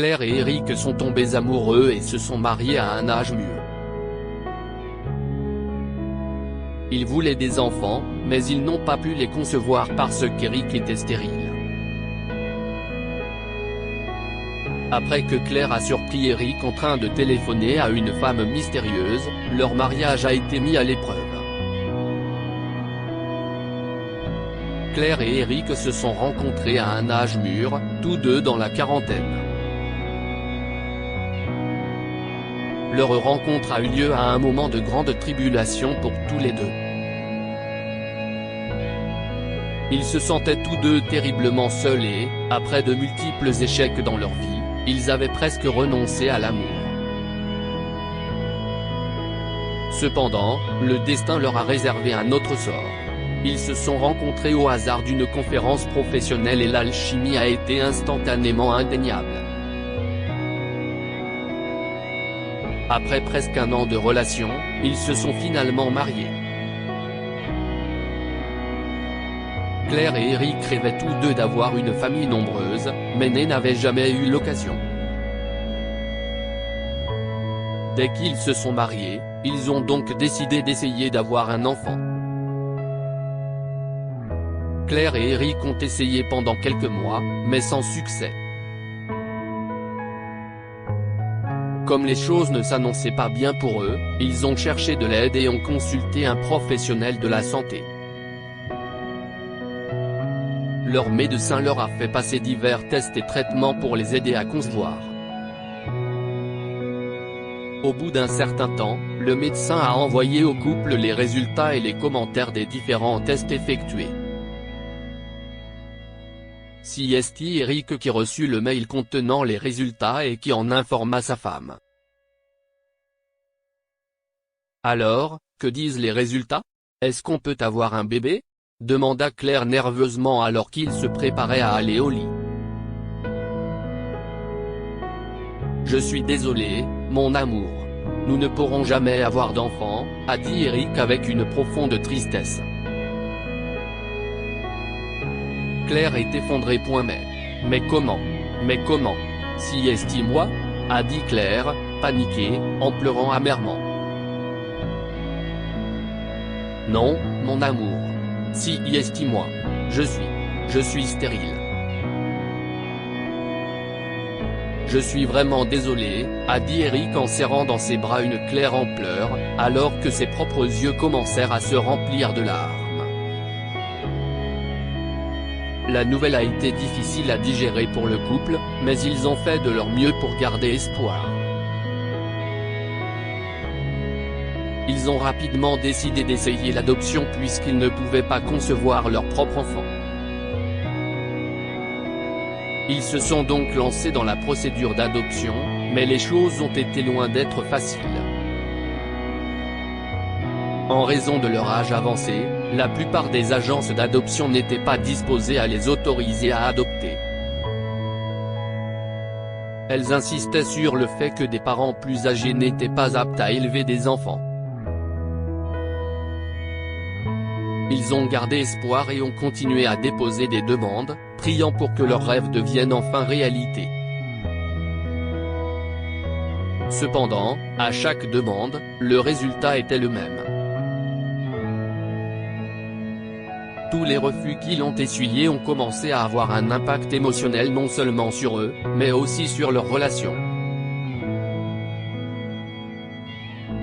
Claire et Eric sont tombés amoureux et se sont mariés à un âge mûr. Ils voulaient des enfants, mais ils n'ont pas pu les concevoir parce qu'Eric était stérile. Après que Claire a surpris Eric en train de téléphoner à une femme mystérieuse, leur mariage a été mis à l'épreuve. Claire et Eric se sont rencontrés à un âge mûr, tous deux dans la quarantaine. Leur rencontre a eu lieu à un moment de grande tribulation pour tous les deux. Ils se sentaient tous deux terriblement seuls et, après de multiples échecs dans leur vie, ils avaient presque renoncé à l'amour. Cependant, le destin leur a réservé un autre sort. Ils se sont rencontrés au hasard d'une conférence professionnelle et l'alchimie a été instantanément indéniable. Après presque un an de relation, ils se sont finalement mariés. Claire et Eric rêvaient tous deux d'avoir une famille nombreuse, mais n'avaient jamais eu l'occasion. Dès qu'ils se sont mariés, ils ont donc décidé d'essayer d'avoir un enfant. Claire et Eric ont essayé pendant quelques mois, mais sans succès. Comme les choses ne s'annonçaient pas bien pour eux, ils ont cherché de l'aide et ont consulté un professionnel de la santé. Leur médecin leur a fait passer divers tests et traitements pour les aider à concevoir. Au bout d'un certain temps, le médecin a envoyé au couple les résultats et les commentaires des différents tests effectués. C'est Eric qui reçut le mail contenant les résultats et qui en informa sa femme. Alors, que disent les résultats? Est-ce qu'on peut avoir un bébé? Demanda Claire nerveusement alors qu'il se préparait à aller au lit. Je suis désolé, mon amour. Nous ne pourrons jamais avoir d'enfant, a dit Eric avec une profonde tristesse. Claire est effondrée. Mais comment? Si moi? A dit Claire, paniquée, en pleurant amèrement. Non, mon amour. Si moi. Je suis stérile. Je suis vraiment désolé, a dit Eric en serrant dans ses bras une Claire en pleurs, alors que ses propres yeux commencèrent à se remplir de larmes. La nouvelle a été difficile à digérer pour le couple, mais ils ont fait de leur mieux pour garder espoir. Ils ont rapidement décidé d'essayer l'adoption puisqu'ils ne pouvaient pas concevoir leur propre enfant. Ils se sont donc lancés dans la procédure d'adoption, mais les choses ont été loin d'être faciles. En raison de leur âge avancé, la plupart des agences d'adoption n'étaient pas disposées à les autoriser à adopter. Elles insistaient sur le fait que des parents plus âgés n'étaient pas aptes à élever des enfants. Ils ont gardé espoir et ont continué à déposer des demandes, priant pour que leurs rêves deviennent enfin réalité. Cependant, à chaque demande, le résultat était le même. Tous les refus qu'ils ont essuyés ont commencé à avoir un impact émotionnel non seulement sur eux, mais aussi sur leur relation.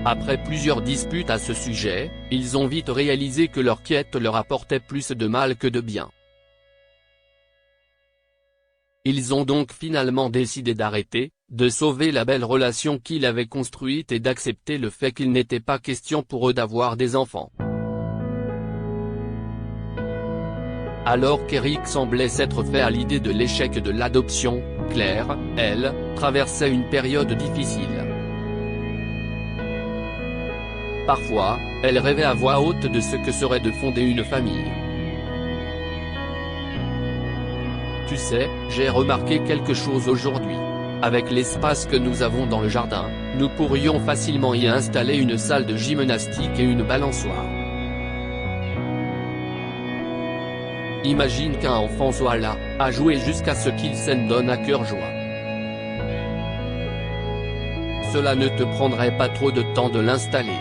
Après plusieurs disputes à ce sujet, ils ont vite réalisé que leur quête leur apportait plus de mal que de bien. Ils ont donc finalement décidé d'arrêter, de sauver la belle relation qu'ils avaient construite et d'accepter le fait qu'il n'était pas question pour eux d'avoir des enfants. Alors qu'Eric semblait s'être fait à l'idée de l'échec de l'adoption, Claire, elle, traversait une période difficile. Parfois, elle rêvait à voix haute de ce que serait de fonder une famille. Tu sais, j'ai remarqué quelque chose aujourd'hui. Avec l'espace que nous avons dans le jardin, nous pourrions facilement y installer une salle de gymnastique et une balançoire. Imagine qu'un enfant soit là, à jouer jusqu'à ce qu'il s'en donne à cœur joie. Cela ne te prendrait pas trop de temps de l'installer.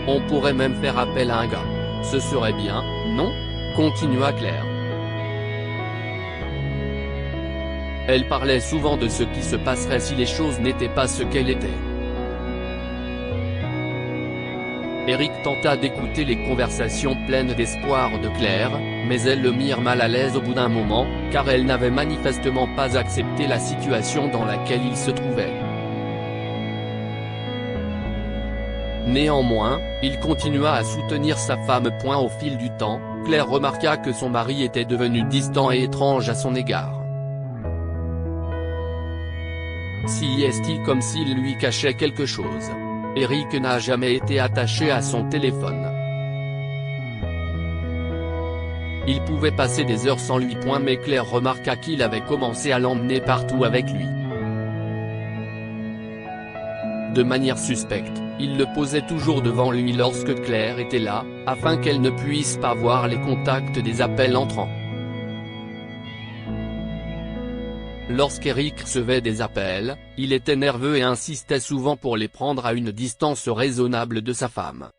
On pourrait même faire appel à un gars. Ce serait bien, non ? Continua Claire. Elle parlait souvent de ce qui se passerait si les choses n'étaient pas ce qu'elles étaient. Eric tenta d'écouter les conversations pleines d'espoir de Claire, mais elles le mirent mal à l'aise au bout d'un moment, car elle n'avait manifestement pas accepté la situation dans laquelle il se trouvait. Néanmoins, il continua à soutenir sa femme. Au fil du temps, Claire remarqua que son mari était devenu distant et étrange à son égard. Si comme s'il lui cachait quelque chose. Eric n'a jamais été attaché à son téléphone. Il pouvait passer des heures sans lui. Mais Claire remarqua qu'il avait commencé à l'emmener partout avec lui. De manière suspecte, il le posait toujours devant lui lorsque Claire était là, afin qu'elle ne puisse pas voir les contacts des appels entrants. Lorsqu'Eric recevait des appels, il était nerveux et insistait souvent pour les prendre à une distance raisonnable de sa femme.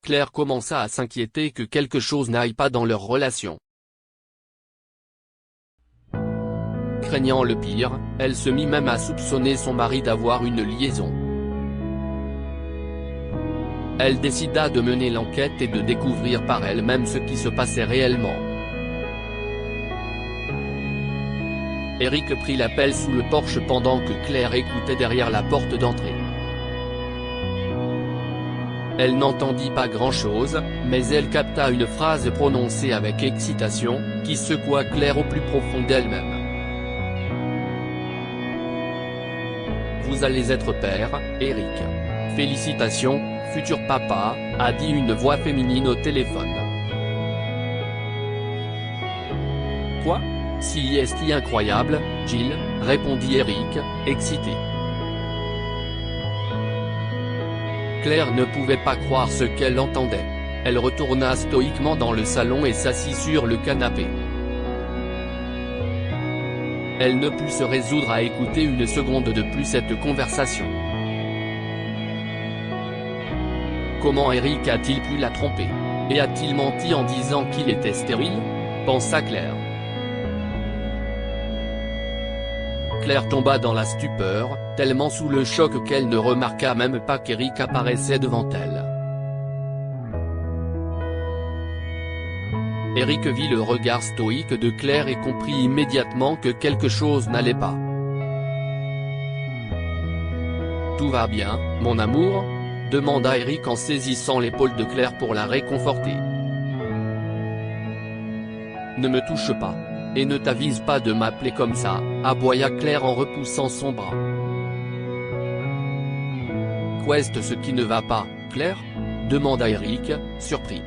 Claire commença à s'inquiéter que quelque chose n'aille pas dans leur relation. Craignant le pire, elle se mit même à soupçonner son mari d'avoir une liaison. Elle décida de mener l'enquête et de découvrir par elle-même ce qui se passait réellement. Eric prit l'appel sous le porche pendant que Claire écoutait derrière la porte d'entrée. Elle n'entendit pas grand-chose, mais elle capta une phrase prononcée avec excitation, qui secoua Claire au plus profond d'elle-même. « Vous allez être père, Eric. Félicitations, futur papa », a dit une voix féminine au téléphone. « Quoi ? Si incroyable, Jill », répondit Eric, excité. Claire ne pouvait pas croire ce qu'elle entendait. Elle retourna stoïquement dans le salon et s'assit sur le canapé. Elle ne put se résoudre à écouter une seconde de plus cette conversation. Comment Eric a-t-il pu la tromper? Et a-t-il menti en disant qu'il était stérile? Pensa Claire. Claire tomba dans la stupeur, tellement sous le choc qu'elle ne remarqua même pas qu'Eric apparaissait devant elle. Eric vit le regard stoïque de Claire et comprit immédiatement que quelque chose n'allait pas. « Tout va bien, mon amour ?» demanda Eric en saisissant l'épaule de Claire pour la réconforter. « Ne me touche pas. Et ne t'avise pas de m'appeler comme ça », aboya Claire en repoussant son bras. « Qu'est-ce ce qui ne va pas, Claire ?» demanda Eric, surpris.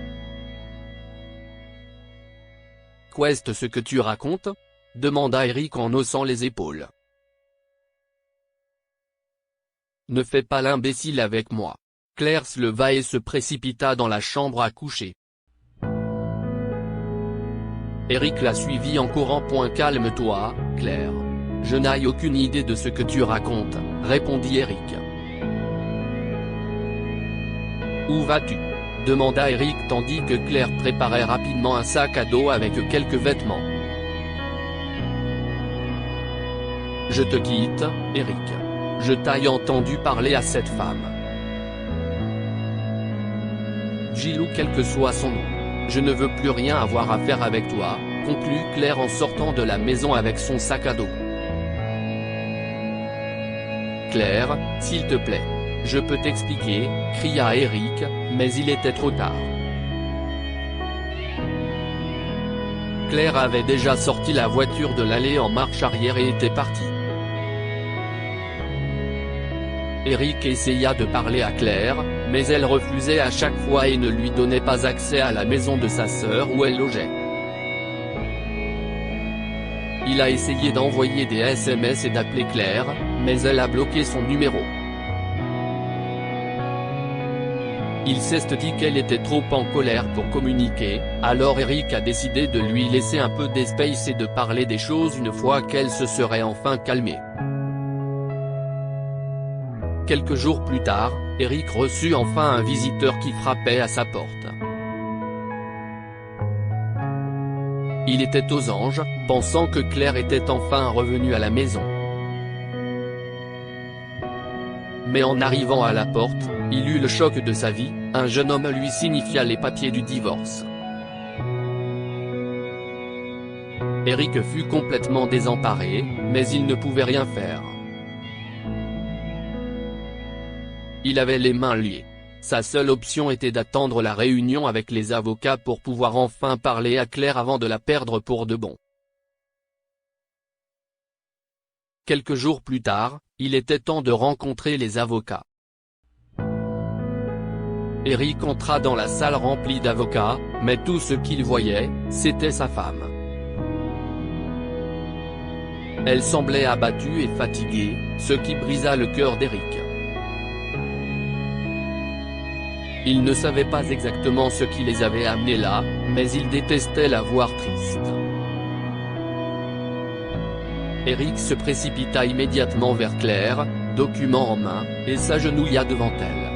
« Qu'est-ce ce que tu racontes ?» demanda Eric en haussant les épaules. « Ne fais pas l'imbécile avec moi. » Claire se leva et se précipita dans la chambre à coucher. Eric la suivit en courant. « Calme-toi, Claire. Je n'ai aucune idée de ce que tu racontes, » répondit Eric. « Où vas-tu ?» demanda Eric tandis que Claire préparait rapidement un sac à dos avec quelques vêtements. « Je te quitte, Eric. Je t'ai entendu parler à cette femme. Jill ou quel que soit son nom. Je ne veux plus rien avoir à faire avec toi, » conclut Claire en sortant de la maison avec son sac à dos. « Claire, s'il te plaît. Je peux t'expliquer, » cria Eric, mais il était trop tard. Claire avait déjà sorti la voiture de l'allée en marche arrière et était partie. Eric essaya de parler à Claire, mais elle refusait à chaque fois et ne lui donnait pas accès à la maison de sa sœur où elle logeait. Il a essayé d'envoyer des SMS et d'appeler Claire, mais elle a bloqué son numéro. Il s'est dit qu'elle était trop en colère pour communiquer, alors Eric a décidé de lui laisser un peu d'espace et de parler des choses une fois qu'elle se serait enfin calmée. Quelques jours plus tard, Eric reçut enfin un visiteur qui frappait à sa porte. Il était aux anges, pensant que Claire était enfin revenue à la maison. Mais en arrivant à la porte, il eut le choc de sa vie, un jeune homme lui signifia les papiers du divorce. Eric fut complètement désemparé, mais il ne pouvait rien faire. Il avait les mains liées. Sa seule option était d'attendre la réunion avec les avocats pour pouvoir enfin parler à Claire avant de la perdre pour de bon. Quelques jours plus tard, il était temps de rencontrer les avocats. Eric entra dans la salle remplie d'avocats, mais tout ce qu'il voyait, c'était sa femme. Elle semblait abattue et fatiguée, ce qui brisa le cœur d'Eric. Il ne savait pas exactement ce qui les avait amenés là, mais il détestait la voir triste. Eric se précipita immédiatement vers Claire, document en main, et s'agenouilla devant elle.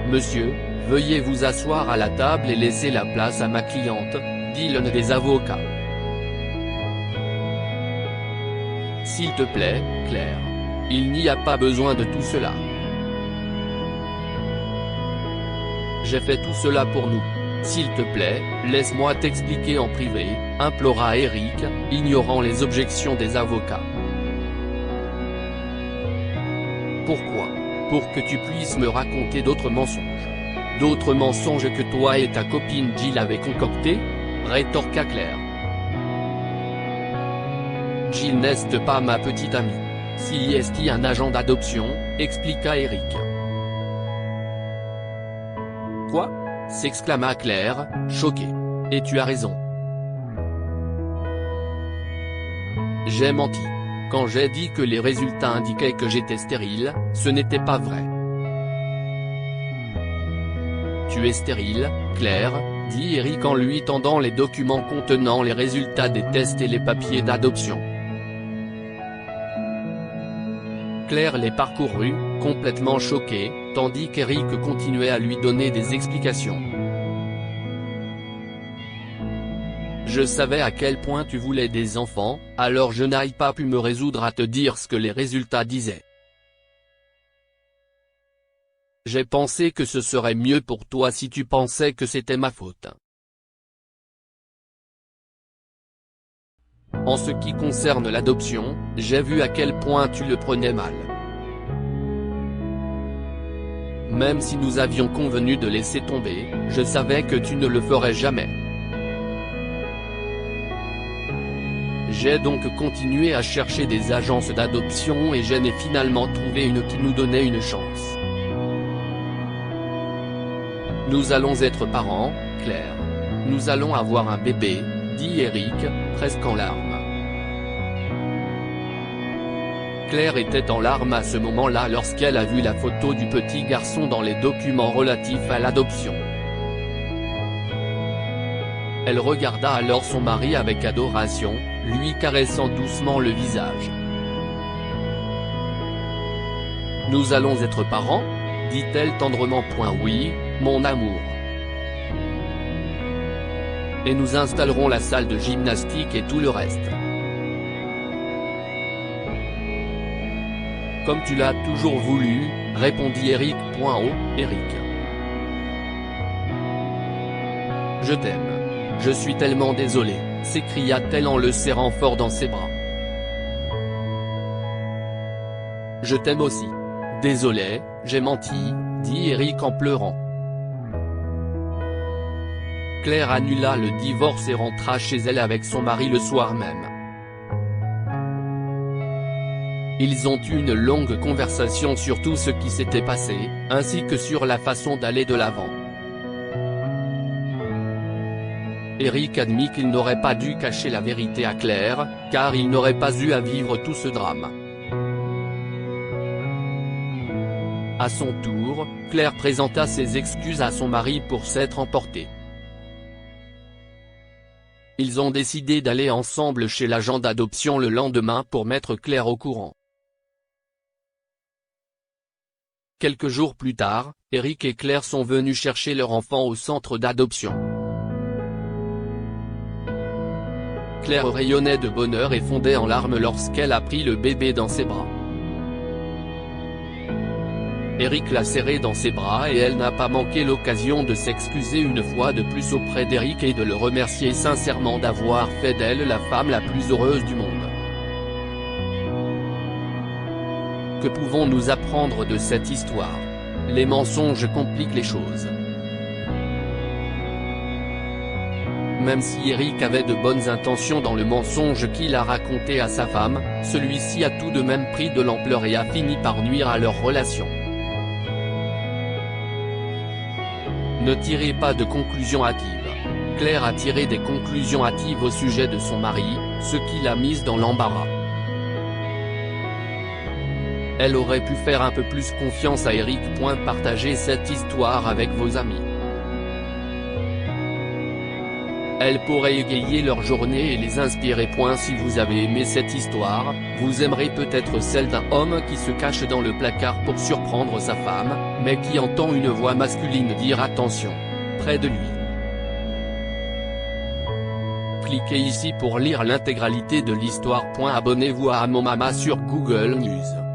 « Monsieur, veuillez vous asseoir à la table et laisser la place à ma cliente », dit l'un des avocats. « S'il te plaît, Claire. Il n'y a pas besoin de tout cela. J'ai fait tout cela pour nous. S'il te plaît, laisse-moi t'expliquer en privé, » implora Eric, ignorant les objections des avocats. « Pourquoi ? Pour que tu puisses me raconter d'autres mensonges. D'autres mensonges que toi et ta copine Jill avez concoctés ?» rétorqua Claire. « Jill n'est pas ma petite amie. Si est un agent d'adoption, » expliqua Eric. « Quoi ? » s'exclama Claire, choquée. « Et tu as raison. J'ai menti. Quand j'ai dit que les résultats indiquaient que j'étais stérile, ce n'était pas vrai. »« Tu es stérile, Claire ?» dit Eric en lui tendant les documents contenant les résultats des tests et les papiers d'adoption. Claire les parcourut, complètement choquée, tandis qu'Eric continuait à lui donner des explications. « Je savais à quel point tu voulais des enfants, alors je n'ai pas pu me résoudre à te dire ce que les résultats disaient. J'ai pensé que ce serait mieux pour toi si tu pensais que c'était ma faute. En ce qui concerne l'adoption, j'ai vu à quel point tu le prenais mal. Même si nous avions convenu de laisser tomber, je savais que tu ne le ferais jamais. J'ai donc continué à chercher des agences d'adoption et j'en ai finalement trouvé une qui nous donnait une chance. Nous allons être parents, Claire. Nous allons avoir un bébé, » dit Eric, presque en larmes. Claire était en larmes à ce moment-là lorsqu'elle a vu la photo du petit garçon dans les documents relatifs à l'adoption. Elle regarda alors son mari avec adoration, lui caressant doucement le visage. « Nous allons être parents ?» dit-elle tendrement. « Oui, mon amour. Et nous installerons la salle de gymnastique et tout le reste. Comme tu l'as toujours voulu, » répondit Eric. Eric. « Je t'aime. Je suis tellement désolée, » s'écria-t-elle en le serrant fort dans ses bras. « Je t'aime aussi. Désolé, j'ai menti, » dit Eric en pleurant. Claire annula le divorce et rentra chez elle avec son mari le soir même. Ils ont eu une longue conversation sur tout ce qui s'était passé, ainsi que sur la façon d'aller de l'avant. Eric admit qu'il n'aurait pas dû cacher la vérité à Claire, car il n'aurait pas eu à vivre tout ce drame. À son tour, Claire présenta ses excuses à son mari pour s'être emportée. Ils ont décidé d'aller ensemble chez l'agent d'adoption le lendemain pour mettre Claire au courant. Quelques jours plus tard, Eric et Claire sont venus chercher leur enfant au centre d'adoption. Claire rayonnait de bonheur et fondait en larmes lorsqu'elle a pris le bébé dans ses bras. Eric l'a serré dans ses bras et elle n'a pas manqué l'occasion de s'excuser une fois de plus auprès d'Eric et de le remercier sincèrement d'avoir fait d'elle la femme la plus heureuse du monde. Que pouvons-nous apprendre de cette histoire? Les mensonges compliquent les choses. Même si Eric avait de bonnes intentions dans le mensonge qu'il a raconté à sa femme, celui-ci a tout de même pris de l'ampleur et a fini par nuire à leur relation. Ne tirez pas de conclusions hâtives. Claire a tiré des conclusions hâtives au sujet de son mari, ce qui l'a mise dans l'embarras. Elle aurait pu faire un peu plus confiance à Eric. Partagez cette histoire avec vos amis. Elle pourrait égayer leur journée et les inspirer. Si vous avez aimé cette histoire, vous aimerez peut-être celle d'un homme qui se cache dans le placard pour surprendre sa femme, mais qui entend une voix masculine dire attention, près de lui. Cliquez ici pour lire l'intégralité de l'histoire. Abonnez-vous à Mon Mama sur Google News.